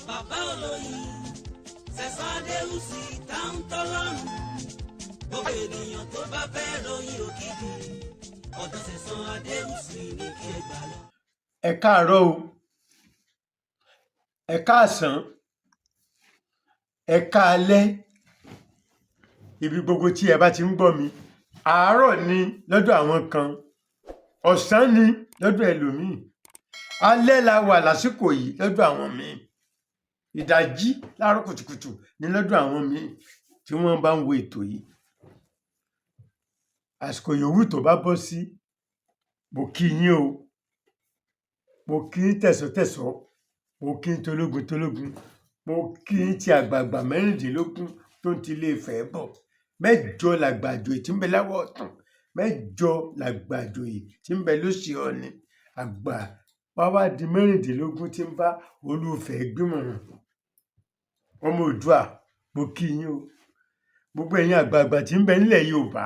bàbá olóyin sẹ̀sán adéhùsì táwọn tọ́lọ́run gbogbo ènìyàn tó bá fẹ́ ròyìn òkìkí ọ̀dọ̀ sẹ̀sán adéhùsì ní kí ẹ gbà lọ. Ẹ káàárọ̀ o, ẹ káàsán, ẹ káalẹ́, ibi gbogbo tí ẹ bá ti ń gbọ́ mi. Àárọ̀ ni lọ́dọ̀ àwọn kan, ọ̀sán ni lọ́dọ̀ ẹlòmíì, alẹ́ la wà lásìkò yìí lọ́dọ̀ àwọn míì, ìdájí láàárọ̀ kùtùkùtù ní lọ́dọ̀ àwọn míì tí wọ́n bá ń wo ètò yìí. Àsìkò yòówù tó bá bọ́ sí, mo kí yín o, mo kí yín tẹ̀sọ́tẹ̀sọ́, mo kí yín tológun tológun, mo kí yín ti àgbààgbà mẹ́rìndínlógún tó ń ti ilé Ifẹ̀ bọ̀. 8 làgbàjòyè tí ń bẹ láwọ̀ ọ̀tún, 8 làgbàjòyè tí ń bẹ lósì Ọ̀ọ̀ni. Àgbà wá wá di 16 tí ń bá Olúfẹ̀ gbìmọ̀ràn. Ọmọ Oòduà, mo kí yín o. Gbogbo ẹ̀yin àgbààgbà tí ń bẹ nílẹ̀ Yorùbá,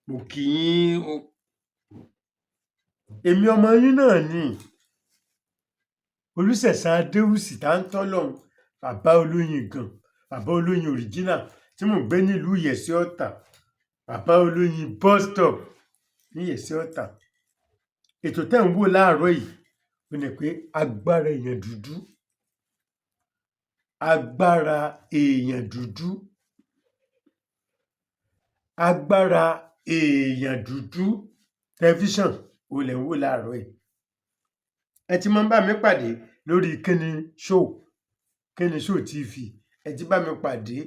mo kí yín o. Èmi ọmọ yín náà ni Olúṣẹ̀san Adéhùsì Táńtọ́lọ́run, bàbá olóyin gan, bàbá olóyin original tí mò ń gbé nílùú Ìyẹ̀sí Ọ̀tà, bàbá olóyin bus stop ní Ìyẹ̀sí Ọ̀tà. Ètò tẹ́ ń wò láàárọ̀ yìí ó ní pé agbára èèyàn dúdú, agbára èèyàn dúdú, agbára èèyàn dúdú tẹlifíṣàn ó lẹ̀ ń wò láàárọ̀ yìí. Ẹ ti máa ń bá mi pàdé lórí Kíni Show TV, ẹ ti bá mi pàdé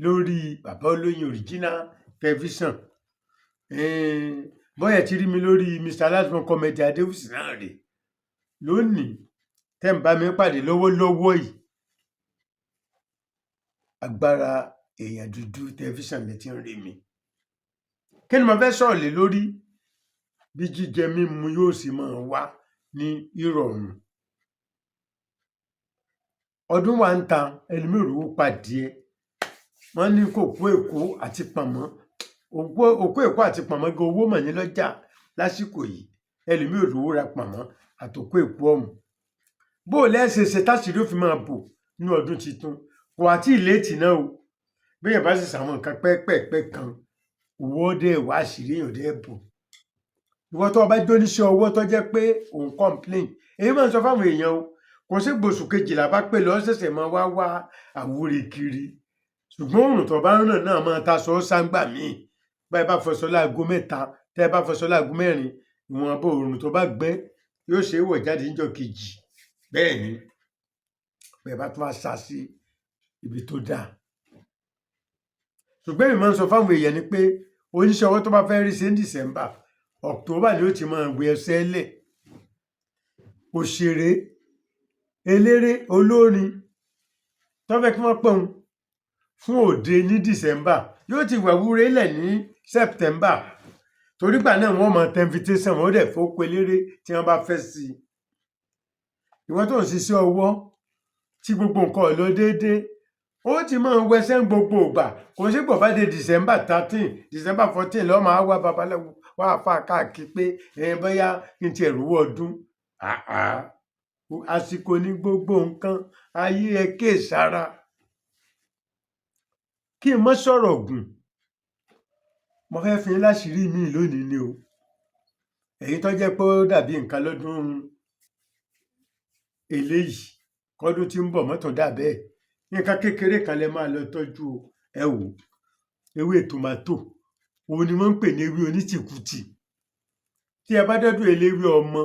lórí bàbá olóyin original tẹlifíṣàn. Bóyá ti rí mi lórí Mr. Lasmon Comedy Adéhùsì náà rè. Lónìí tẹ́ ń bá mi pàdé lọ́wọ́lọ́wọ́ yìí, agbára èèyàn dúdú tẹlifíṣàn lẹ ti ń rí mi. Kí ni mo fẹ́ sọ̀rọ̀ lé lórí? Bí jíjẹ mímu yóò sì máa wá ní ìrọ̀rùn. Ọdún wa ń ta ẹlòmíì rówó pàdé. Wọ́n ní kòkó èkó àti pọ̀nmọ́. Òkú èkó àti pọ̀nmọ́ gan owó mọ̀ ní lọ́jà lásìkò yìí. Ẹlòmíì rówó ra pọ̀nmọ́ àtòkó èkó ọ̀hún. Bó o lẹ́sẹ̀ ṣe táṣìírí ó fi máa bò ní ọdún tuntun. Kò àti ìlétí náà o. Béèyàn bá sì sàwọn nǹkan pẹ́ẹ́pẹ́ẹ́pẹ́ kan, owó dẹ̀ wá àṣírí èèyàn dẹ̀ bò. Ìwọ tó bá jó níṣẹ́ ọwọ́ tó jẹ́ pé òun complain, èyí máa ń sọ fáwọn èèyàn o. Kò sí gbòòsù kejìlá bá pè lọ ṣẹ̀ṣẹ̀ máa wá Àwúre kiri. Ṣùgbọ́n òrùn tó bá ń ràn náà máa ta sọ sáńgbà míì. Báyìí bá fọṣọ láago 3, tẹ́ ẹ bá fọṣọ láago 4, ìwọ̀nba òrùn tó bá gbẹ́ yóò ṣe é wọ̀ jáde níjọ́ kejì. Bẹ́ẹ̀ ni bẹ́ẹ̀ bá tún wá sá sí ibi tó dáa. Ṣùgbọ́n èmi máa ń sọ fáwọn èèyàn ni pé oníṣẹ́ ọwọ́ tó bá fẹ́ rí sí ní December, October ni ó ti máa gbé ẹsẹ̀ lẹ̀. Òṣèré, eléré, olórin tó fẹ́ kí wọ́n pọ̀n fún òde ní December yóò ti wà Àwúre lẹ̀ ní September. Torí gbà náà wọ́n máa tẹ invitation, wọ́n dẹ̀ fowó pe eléré tí wọ́n bá fẹ́ sí i. Ìwọ tó ń ṣiṣẹ́ ọwọ́ tí gbogbo nǹkan ò lọ déédéé, ó ti máa ń wẹsẹ̀ gbogbo ìgbà. Kò sí gbọ̀ bá dé December 13, December 14 lọ́ọ́ máa wá babaláwo wá fà káàkiri pé bóyá kí n ti ẹ̀rù wọ ọdún. Àsìkò ní gbogbo nǹkan, ayé ẹ kéèsára. Kí n má sọ̀rọ̀ gùn, mo fẹ́ fi yín láṣìírí mi lónìí ni o. Èyí tó jẹ́ pé ó dàbí nǹkan lọ́dún eléyìí, kọ́dún tí ń bọ̀ mọ́tò dà bẹ́ẹ̀. Nǹkan kékeré kan lẹ máa lọ tọ́jú o. Ẹ wò, ewé tòmátò, òun ni wọ́n ń pè ní ewé onítìkùtì. Tí ẹ bá dọ́dọ̀ eléwé ọmọ,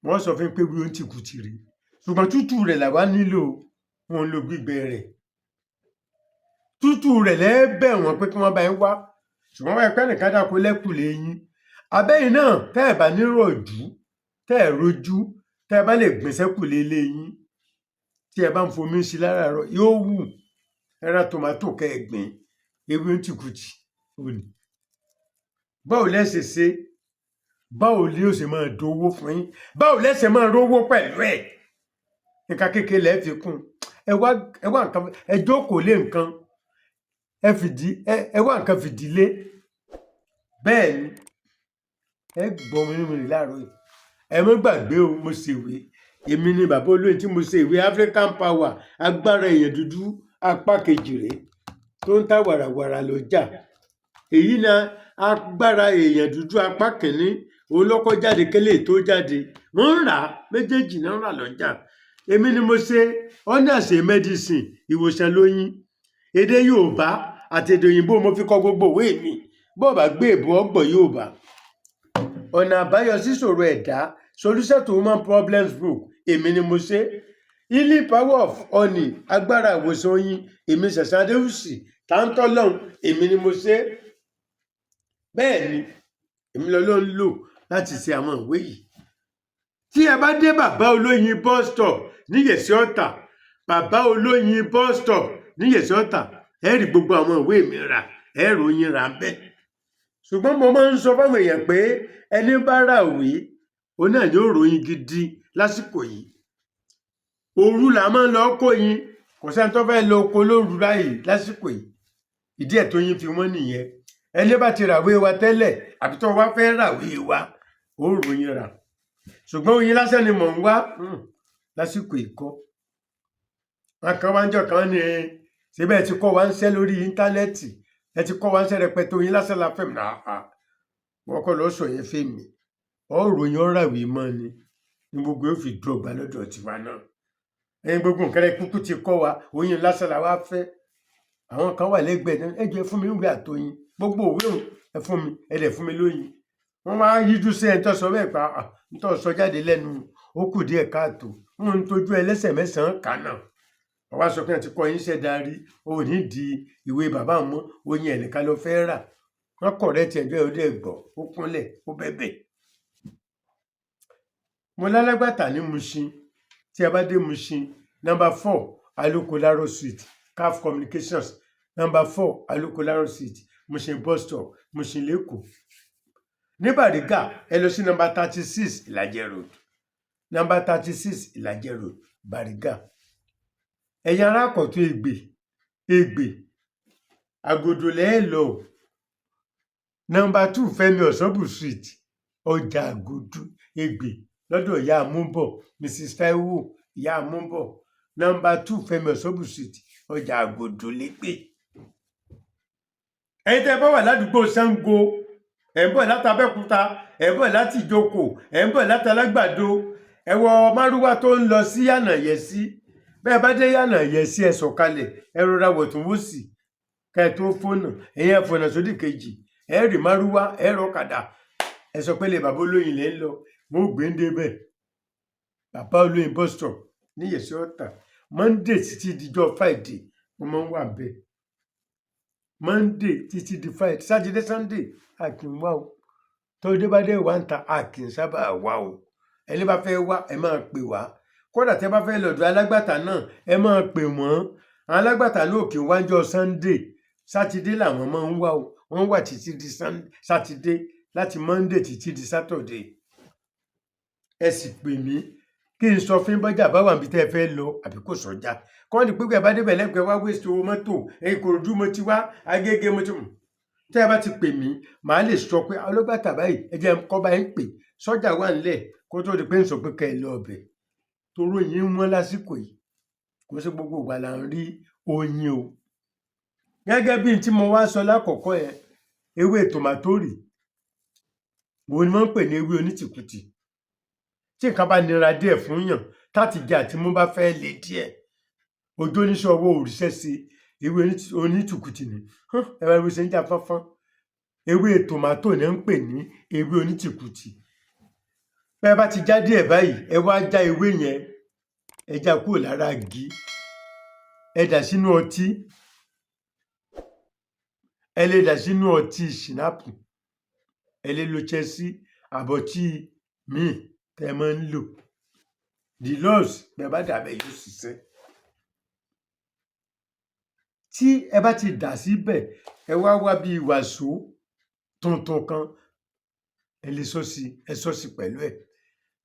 wọ́n sọ fún yín pé ewé onítìkùtì rèé. Ṣùgbọ́n tútù rẹ̀ làwa nílò, wọn lo gbígbẹ rẹ̀. Tútù rẹ̀ lẹ́ẹ̀bẹ̀ wọ́n pé kí wọ́n bá yín wá. Ṣùgbọ́n wọ́n ẹ̀pẹ́ nìkan dáko lẹ́kùlé yín. Abẹ́yìn náà tẹ́ ẹ̀ bá nírọ̀jú, tẹ́ ẹ̀ rojú, tẹ́ ẹ bá lè gbìn sẹ́kùlé ilé yín, tí ẹ bá ń fomi sí láràárọ̀ yóò wù. Ẹ ra tòmátò kẹ́ ẹ gbìn, ewé onítìkùtì òní. Báwo lẹ́sẹ̀ ṣe? Báwo ni ó ṣe máa dowó fún yín? Báwo lẹ́sẹ̀ máa rówó pẹ̀lú ẹ̀? Nǹkan kékeré lẹ́ẹ̀ fi kún. Ẹ wá nǹkan, ẹ jókòó lé nǹkan, ẹ wá nǹkan fìdílé. Bẹ́ẹ̀ ni ẹ gbọ́ mìíràn láàárọ̀ yìí. Ẹ má gbàgbé o, mo ṣèwé èmi ni bàbá olóyin tí mo ṣe ìwé African Power agbára èèyàn dúdú apá kejì rèé tó ń ta wàràwàrà lọ́jà. Èyí ni agbára èèyàn dúdú apá kìíní òun lọ́kọ́ jáde kélé tó jáde wọ́n ń rà á méjèèjì náà ń rà lọ́jà. Èmi ni mo ṣe Onise medicine ìwòsàn lóyún èdè Yorùbá àti èdè òyìnbó mo fi kọ gbogbo ìwé mi bó bá gbé èbó ọgbọ̀n Yorùbá. Ọ̀nà àbáyọ sí ìṣòro ẹ̀dá solution to human problems book èmi ni mo ṣe. Healing power of honey agbára ìwòsàn oyin èmi Ṣẹ̀san Adéwùsì táńtọ́lọ́hún èmi ni mo ṣe. Bẹ́ẹ̀ ni èmi lọ́lọ́run lò láti ṣe àwọn ìwé yìí. Tí ẹ bá dé bàbá olóyin bus stop ní Yẹ̀sí Ọ̀tà bàbá olóyin bus stop ní Yẹ̀sí Ọ̀tà ẹ rí gbogbo àwọn ìwé mi rà ẹ ròyìn rà bẹ́ẹ̀. Ṣùgbọ́n mo máa ń sọ fáwọn èèyàn pé ẹni bá rà ìwé òun náà yóò ròyìn gidi lásìkò yìí. Òru là máa ń lọ kóyin kò sẹ́ni tó fẹ́ lọ oko lóru báyìí lásìkò yìí. Ìdí ẹ̀ tó yin fi wọ́n nìyẹn. Ẹni bá ti ràwé wa tẹ́lẹ̀ àbí tó wá fẹ́ ràwé wa ó ròyìn rà. Ṣùgbọ́n oyin lásán ni mò ń wá lásìkò ìkọ́. Wọn kan wá ń jọ kan ní síbẹ̀ ti kọ́ wa ń ṣẹ́ lórí íńtánẹ́ẹ̀tì ẹ ti kọ́ wa ń ṣẹ́ rẹpẹtẹ oyin lásán la fẹ́ mi náà. Wọ́n kọ́ lọ sọ yẹn fẹ́ mi. Ó ròyìn ọ̀ràwé mọ́ ni gbogbo yóò fi dọ̀gba lọ́dọ̀ tiwa náà. Ẹyin gbogbo nǹkan rẹ kúkú ti kọ́ wa oyin lásán la wá fẹ́. Àwọn kan wà lẹ́gbẹ̀ẹ́ náà ẹ jẹ́ fún mi ìwé àtọyin gbogbo òwe òun ẹ fún mi ẹ dẹ̀ fún mi lóyin. Wọ́n máa yíjú sí ẹni tó sọ bẹ́ẹ̀ pa nítorí sọ jáde lẹ́nu ó kù díẹ̀ káàtó wọn ń tọ́jú ẹlẹ́sẹ̀ mẹ́sàn-án kan náà. Wọ́n wá sọ pé àti kọ́ yín ṣẹ́ darí o ò ní di ìwé bàbá mọ́ oyin ẹnìkan ló fẹ́ rà. Wọ́n kọ̀ rẹ́ tiẹ̀ bẹ́ẹ̀ ó dẹ̀ gbọ́ ó kúnlẹ̀ ó bẹ̀bẹ̀. Mo lálágbàtà ní Mushin tí ẹ bá dé Mushin number 4 Alukolaro Street CAF Communications number 4 Alukolaro Street Mushin bus stop Mushin lẹ́kọ̀ọ́. Ní Bàrígà ẹ lọ sí number 36 Ìlàjẹ road number 36 Ìlàjẹ road Bàrígà. Ẹ̀yin ará Àkọ̀tún Ègbè Àgòdò lẹ́ẹ̀ lọ number 2 Fẹ́mi Ọ̀ṣọ́bù Street ọjà Àgòdò Ègbè lọ́dọ̀ ìyá àmúbọ̀ Mrs Taiwo ìyá àmúbọ̀ number 2 Fẹ́mi Ọ̀ṣọ́bù Street ọjà Àgòdò lẹ́gbẹ̀. Ẹ̀yin tẹ́ bá wà ládùúgbò Ṣàngó ẹ̀ ń bọ̀ láti Abẹ́òkúta ẹ̀ ń bọ̀ láti Ìjókòó ẹ̀ ń bọ̀ láti Alágbàdo ẹ wọ márúwá tó ń lọ sí Yànà Yẹsí. Bẹ́ẹ̀ bá dé Yànà Yẹsí ẹ sọ̀kalẹ̀ ẹ rọra wọ̀tún wòsì ká ẹ tó fónà ẹ̀yin ẹ fọ̀nà sódì kejì ẹ rí márúwá ẹ rọ̀kadà ẹ sọ pé lè bàbá olóyin lẹ́ ń lọ mo gbé ń débẹ̀. Bàbá olóyin bus stop ní Yẹ̀sí Ọ̀tà Monday títí dijọ́ Friday mo máa ń wà bẹ́ẹ̀. Monday títí di Friday Saturday Sunday a kì í wá o tó dé bá dé wá ń ta a kì í sábà wá o. Ẹni bá fẹ́ wá ẹ máa pè wá kódà tẹ́ bá fẹ́ lọ́dọ̀ alágbàtà náà ẹ máa pè wọ́n. Àwọn alágbàtà náà kì í wá jọ́ Sunday Saturday làwọn máa ń wá o wọ́n wà títí di Saturday láti Monday títí di Saturday. Ẹ sì pè mí kí n sọ fún bọ́jà báwa níbi tẹ́ ẹ fẹ́ lọ àbí kò sọ́jà kọ́ ni pípẹ́ bá débẹ̀ lẹ́gbẹ̀ẹ́ wá wéṣọ owó mọ́tò Ìkòròdú mo ti wá Agége mo ti mọ̀. Tẹ́ ẹ bá ti pè mí màá lè sọ pé alágbàtà báyìí ẹ jẹ́ kọ́ bá ń pè sọ́jà wà nílẹ̀ kó tó di pé ń sọ pé kẹ́ ẹ lọ ọbẹ̀ torí oyin wọ́n lásìkò yìí kò sí gbogbo ìgbà là ń rí oyin o. Gẹ́gẹ́ bí tí mo wá sọ lákọ̀ọ́kọ́ yẹn ewé tòmátórì wo ni wọ́n ń pè ní ewé onítìkùtì. Tí nǹkan bá nira díẹ̀ fún yàn láti jẹ àti mú bá fẹ́ le díẹ̀ ojú oníṣẹ́ ọwọ́ òrìṣẹ́ sí ewé onítìkùtì ni ẹ bá rí ṣe ń jà fọ́nfọ́n. Ewé tòmátò ni wọ́n ń pè ní ewé onítìkùtì. Bẹ́ẹ̀ bá ti já díẹ̀ báyìí ẹ wá já ewé yẹn ẹ já kúrò lára igi ẹ dà sínú ọtí ẹ lè dà sínú ọtí ṣìnápù ẹ lè lo Chelsea àbọ̀tí míì tẹ́ ẹ máa ń lò Delos bẹ́ẹ̀ bá dàbẹ̀ yóò ṣiṣẹ́. Tí ẹ bá ti dà síbẹ̀ ẹ wá bí wàsó tuntun kan ẹ lè sọ́ọ̀sì pẹ̀lú ẹ̀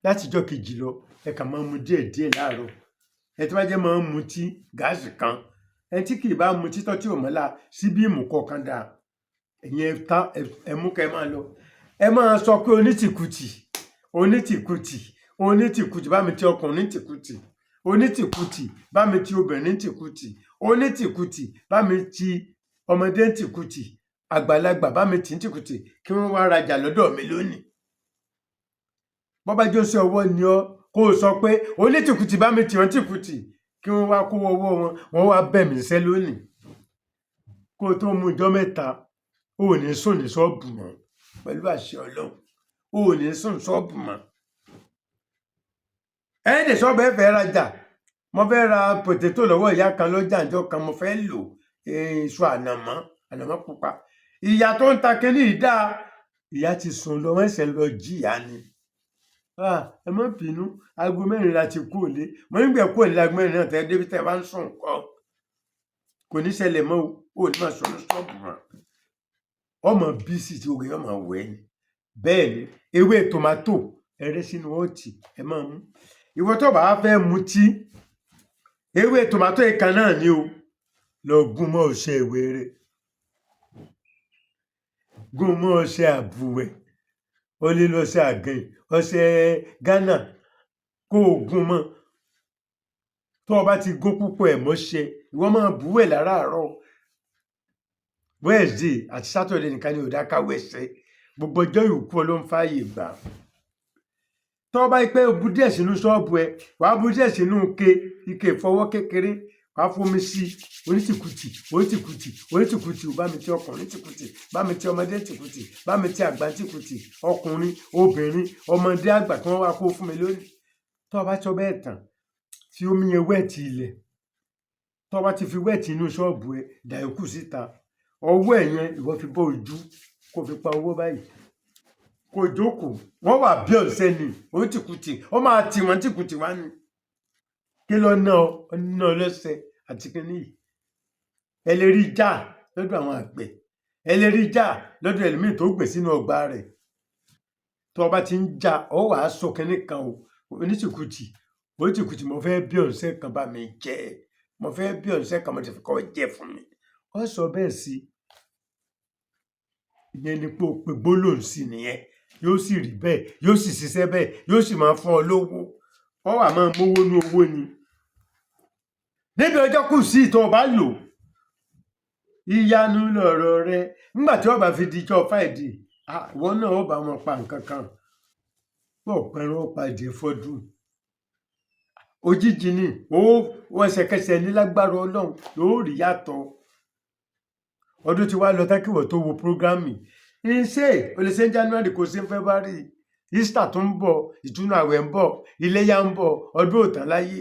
láti ijọ́ kejì lọ ẹ kàn máa mu díẹ̀ láàárọ̀. Ẹ tí wọ́n jẹ́ máa ń mutí gáàsì kan ẹ tí kì í bá mutí tọ́ tí ò mọ́lá síbí ìmù kọ̀ọ̀kan dà ẹ̀yin ẹ mú kẹ́ ẹ máa lọ. Ẹ máa sọ pé onítìkùtì onítìkùtì bá mi ti ọkùnrin tìkùtì, onítìkùtì bá mi ti obìnrin tìkùtì, onítìkùtì bá mi ti ọmọdé tìkùtì, àgbàlagbà bá mi tì tìkùtì kí wọ́n wá rajà lọ́dọ̀ mi lónìí. bọ́bá jọ́sẹ̀ ọwọ́ ni ọ́ kó o sọ pé onítìkùtì bá mi tì wọ́n tìkùtì kí wọ́n wá kó ọwọ́ wọn wá bẹ̀ mí sẹ́ lónìí. kó o tó mú ọjọ́ mẹ́ta o ò ní sùn ní ṣọ́ọ̀bù mọ́ pẹ̀lú àṣẹ Ọlọ́run, o ò ní sùn ṣọ́ọ̀bù mọ́. ẹ̀ẹ́dẹ̀ ṣọ́ọ̀bù ẹ̀ fẹ́ rajà, mo fẹ́ ra pòtẹ́tò lọ́wọ́ ìyá kan lọ́jà ìjọ kan, mo fẹ́ lò iṣu ànàmọ́ pupa. ìyá tó ń ta kínní ìdá ìyá ti sùn lọ, wọ́n ṣẹ̀ lọ jìyà ni. ẹ má bínú, aago 4 la ti kú òlé, mo ń gbẹ kú òlé aago 4 náà tẹ́ débi tẹ́ bá ń sùn kọ́ kò ní ṣẹlẹ̀ mọ́ o ní máa sọ ní ṣọ́ọ̀bù mọ́. ọmọ bíìsì tí oge ọmọ wẹ̀ ni. bẹ́ẹ̀ ni ewé tòmátò ẹrẹ́ sínú ọtí ẹ máa mú. ìwọ tó bá fẹ́ mutí, ewé tòmátò ìkan náà ni o, lọ gún mọ́ ọṣẹ ìwé rẹ̀, gún mọ́ ọṣẹ àbúwẹ̀, ó lè lọ ọṣẹ àgàn, ọṣẹ Ghana, kó o gún mọ́. tó o bá ti gún púpọ̀ ẹ̀ mọ́ṣẹ, ìwọ máa búwẹ̀ láràárọ̀. Wednesday àti Saturday nìkan ni ò dá ká wẹ̀ṣẹ̀, gbogbo ọjọ́ ìyókù ló ń fààyè gbà. tó o bá yí pé o bu díẹ̀ sínú ṣọ́ọ̀bù ẹ, wàá bu díẹ̀ sínú ike ìfọwọ́ kékeré, wàá fomi sí onítìkùtì bá mi ti ọkùnrin tìkùtì, bá mi ti ọmọdé tìkùtì, bá mi ti àgbà tìkùtì, ọkùnrin obìnrin ọmọdé àgbà kí wọ́n wá kó fún mi lónìí. tó o bá tọ́ bẹ́ẹ̀ tán, fi omi yẹn wẹ́ẹ̀tì ilẹ̀. tó o bá ti fi wẹ́ẹ̀tì inú ṣọ́ọ̀bù ẹ, dà yòókù síta. ọwọ́ ẹ̀ yẹn ìwọ fi bọ́ ojú, kó fi pa owó báyìí, kó jókòó. wọ́n wà bí ọ̀sẹ̀ ni onítìkùtì, ó máa tì wọ́n tìkùtì wá ni. kí ló ná ọ lọ́sẹ̀ àti kínní yìí? ẹ lè rí já lọ́dọ̀ àwọn àgbẹ̀, ẹ lè rí já lọ́dọ̀ ẹlòmíì tó gbé sínú ọgbà rẹ̀. tó o bá ti ń já ọ wàá sọ kínní kan o, onítìkùtì mo fẹ́ bí ọ̀sẹ̀ kan bá mi jẹ́, mo fẹ́ bí ọ̀sẹ̀ kan mo ti fi kọ́ jẹ́ fún mi. ọ sọ bẹ́ẹ̀ sí, ìyẹn ni pé o pe gbólóhùn sí nìyẹn, yóò sì rí bẹ́ẹ̀, yóò sì ṣiṣẹ́ bẹ́ẹ̀, yóò sì máa fún ọ lówó. ọ wà máa mówó ní owó ni. níbi ọjọ́ kù sí ìtọ́ ọba lò, ìyanu lọ̀rọ̀ rẹ. nígbà tí ọba fi dijọ́ Friday, ìwọ náà ọba wọn pa nǹkan kan, pọ̀ pẹ̀rọ pàdé fọdún. òjijì ni wọ́n ṣẹ̀kẹ̀ṣẹ̀ ní lágbára Ọlọ́run ló rí yàtọ̀. ọdún tí wàá lọ tákìwọ̀ tó wo prógrámì ṣe o lè ṣe ń January kò ṣe ń February, Easter tó ń bọ̀, ìtúnu àwẹ̀ ń bọ̀, iléyá ń bọ̀, ọdún òtán láyé.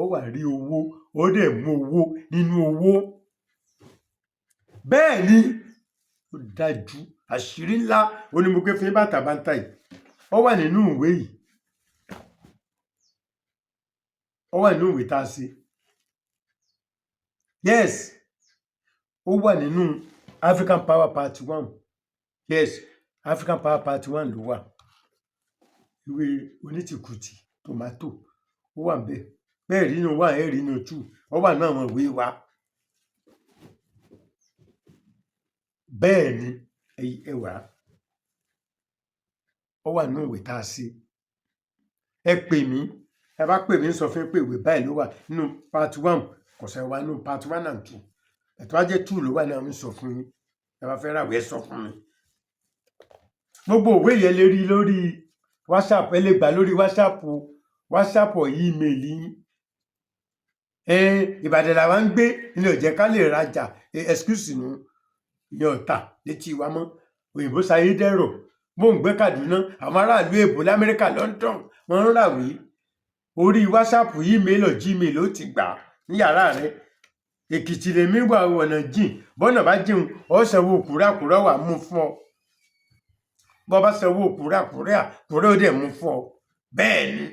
ó wà rí owó, ó dẹ̀ mú owó nínú owó. bẹ́ẹ̀ ni ó dájú, àṣírí ńlá onímọ̀gbé fún bàtàbàtà yìí, ó wà nínú ìwé yìí, ó wà nínú ìwé tá a ṣe. yes, ó wà nínú African Power Part 1. yes, African Power Part 1 ló wà. ìwé onítìkùtì tòmátò ó wà bẹ́ẹ̀. bẹ́ẹ̀ rí inú 1 ẹ̀ rí inú 2, ó wà náà àwọn ìwé wa. bẹ́ẹ̀ ni ẹ wà, ó wà nínú ìwé tá a ṣe. ẹ pè mí, ẹ bá pè mí sọ fún mi pé ìwé báyìí ló wà nínú Part 1, kò sẹ́ wà nínú Part 1 and 2. ẹ̀tọ́ á jẹ́ 2 ló wà náà, mi sọ fún yín. ẹ bá fẹ́ ràwé sọ fún mi. gbogbo òwe yẹn lè rí lórí WhatsApp, ẹ lè gbà lórí WhatsApp or email yín. Ìbàdàn làwa ń gbé, ilé ọ̀jẹ̀ ká lè rajà, excuse nù ìyẹn ọ̀tà létí wa mọ́. òyìnbó sayé dẹ̀rọ̀, mò ń gbé Kaduna, àwọn aráàlú èbó l'Amẹ́ríkà, London, wọ́n ń ràwé. orí WhatsApp, email or Gmail ó ti gbà ní yàrá rẹ̀. Èkìtì lèmi wà, ọ̀nà jìn, bọ́nà bá jẹun ọ sanwó kúrákúrá wà mú fún ọ. bọ́ bá sanwó kúrákúrá ó dẹ̀ mú fún ọ. bẹ́ẹ̀ ni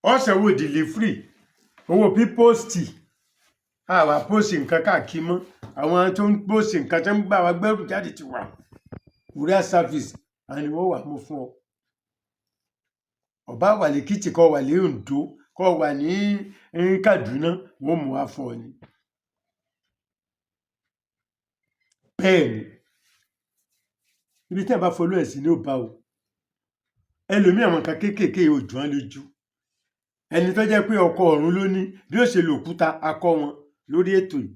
ọ sanwó delivery, owó pípọ́ọ̀sì. àwa pósì nǹkan káàkiri mọ́, àwọn tó ń pósì nǹkan tó ń gbà wá gbẹ́rù jáde ti wà. courier service àni wọ́n wà mú fún ọ. ọba wà lẹ́kìtì kọ́ wà ní Oǹdó kọ́ wà ní Kaduna, wọ́n mú wá fún ọ ni. bẹ́ẹ̀ ni ibi tí ẹ bá folú ẹ̀ sí ní ó bá o ẹlòmíì àwọn kan kéékèèké òjò wọn lójú ẹni tó jẹ́ pé ọkọ ọ̀run ló ní bí ó ṣe lò òkúta akọ wọn lórí ètò yìí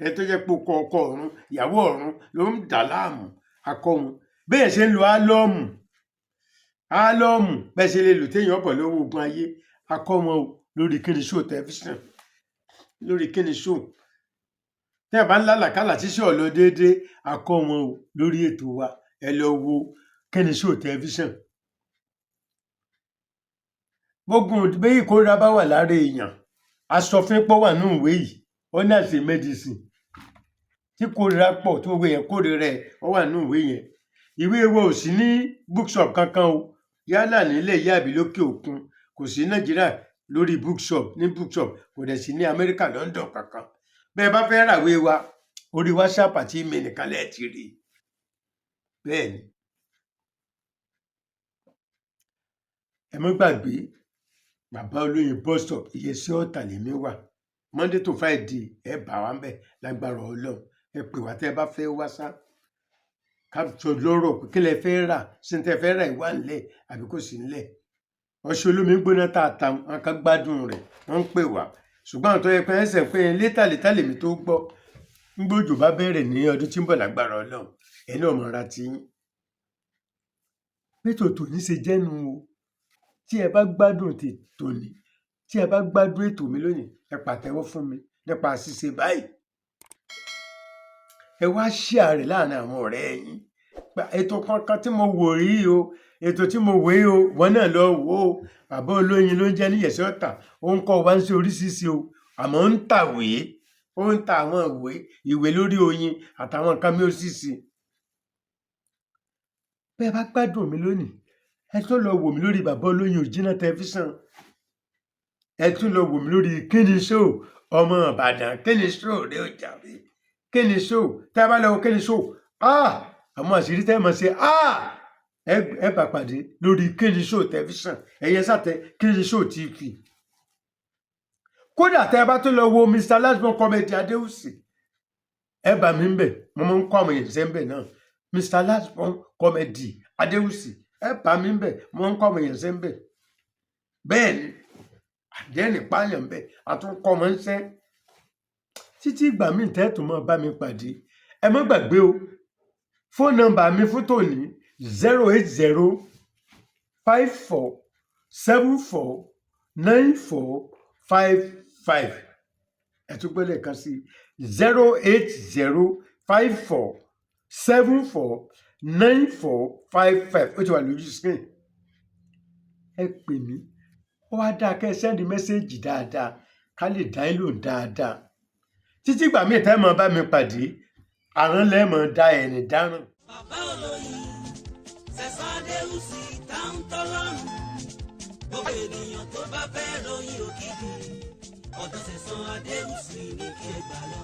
ẹni tó jẹ́ pé ọkọ ọ̀run ìyàwó ọ̀run ló ń dà láàmú akọ wọn bẹ́ẹ̀ ṣe ń lo álọ́ọ̀mù bẹ́ẹ̀ ṣe lè lò téèyàn bọ̀ lọ́wọ́ ogun ayé akọ wọn o lórí kíni ṣó tẹlifíṣàn lórí kíni ṣó tẹ́ ẹ̀ bá ń lálàkálà tí ṣé ọ̀lọ́ déédéé akọ wọn o lórí ètò wa ẹ lọ wo kíni ṣó tẹlifíṣàn. gbogbo bí ìkórira bá wà lára èèyàn asọfínpọ̀ wà nínú ìwé yìí honest medicine tí kórira pọ̀ tí gbogbo èèyàn kórira ẹ̀ ó wà nínú ìwé yẹn ìwé wo ò sí ní bookshop kankan o yálà nílẹ̀ yìí àbí lókè òkun kò sí nàìjíríà lórí bookshop kò dẹ̀ sí ní amẹ́ríkà london kankan bẹ́ẹ̀ bá fẹ́ ràwé wa orí whatsapp àti email nìkan lẹ́ẹ̀ ti rí bẹ́ẹ̀ ni ẹ mọ́ gbàgbé bàbá olóyin bus stop Ìyẹsí Ọ̀tà lèmi wà monday to friday ẹ bá wa ń bẹ̀ lágbára ọlọ́run ẹ pè wá tẹ́ ẹ bá fẹ́ wá sá kájọ lọ́rọ̀ pé kí lẹ fẹ́ rà sí tẹ́ fẹ́ rà ìwà ńlẹ̀ àbí kò sí ńlẹ̀ ọṣẹ olómi gbóná tààtà wọn ká gbádùn rẹ̀ wọ́n ń pè wá ṣùgbọ́n àwọn tó yẹ pé ẹsẹ̀ pé létà lèmi tó gbọ́ ńgbòjò bá bẹ̀rẹ̀ ní ọdún tí ń bọ̀ lágbára ọlọ́run ẹ náà mọ̀ ra ti yín pétò tòní ṣe jẹ́nu o tí ẹ bá gbádùn tòní tí ẹ bá gbádùn ètò mi lónìí ẹ pàtẹ́wọ́ fún mi nípa ṣíṣe báyìí ẹ wá share rẹ̀ láàrin àwọn ọ̀rẹ́ yín ètò kankan tí mo wò rí o ètò tí mo wò yìí o wọn náà lọ wò ó bàbá olóyin ló ń jẹ́ ní Ìyẹsí Ọ̀tà ó ń kọ́ wa ń ṣe oríṣiríṣi o àmọ́ ń tàwé ó ń ta àwọn ìwé lórí oyin àtàwọn nǹkan mi oríṣiríṣi bẹ́ẹ̀ bá gbádùn mi lónìí ẹ tún lọ wò mí lórí bàbá olóyin òjìnà tẹlifíṣàn ẹ tún lọ wò mí lórí kíni ṣó ọmọ Ìbàdàn kíni ṣó rẹ ò jàre kíni ṣó tá a bá lọ kíni ṣó àwọn àṣírí tẹ́ ẹ mọ̀ ṣe ẹ bá pàdé lórí kíni ṣó tẹlifíṣàn ẹ̀yẹ sàtẹ kíni ṣó TV kódà tẹ́ ẹ bá tún lọ wo Mr. Lasbon comedy Adéwùsì ẹ bá mi ń bẹ̀ mo máa ń kọ́ àwọn èèyàn sẹ́ńbẹ̀ náà Mr. Lasbon comedy Adéwùsì ẹ bá mi ń bẹ̀ mo máa ń kọ́ àwọn èèyàn sẹ́ńbẹ̀ bẹ́ẹ̀ ni àdéhùn ìpáyàn ń bẹ̀ àtúnkọ́ ọmọ ń sẹ́ títí ìgbà míì tẹ́ẹ̀tù mọ́ bá mi pàdé ẹ má gbàgbé o fóònù nọ́mbà mi fún tòní 08054749455 ẹ tún gbọ́dọ̀ kan sí 08054749455 ó ti wà lójú screen ẹ pè mí ó wá dáa kẹ́ ẹ sẹ́ndì mẹ́sẹ́ẹ̀jì dáadáa ká lè dá yín lóhùn dáadáa títí ìgbà míì tẹ́ mọ́ bá mi pàdé àrùn lẹ́mọ̀ dá ẹni dáràn. bàbá olóyin Sẹ̀san Adéwùsì táwọn tọ́lọ́run gbogbo ènìyàn tó bá fẹ́ ròyìn òkìkí ọ̀dọ̀ Sẹ̀san Adéwùsì ní kí ẹ gbà lọ.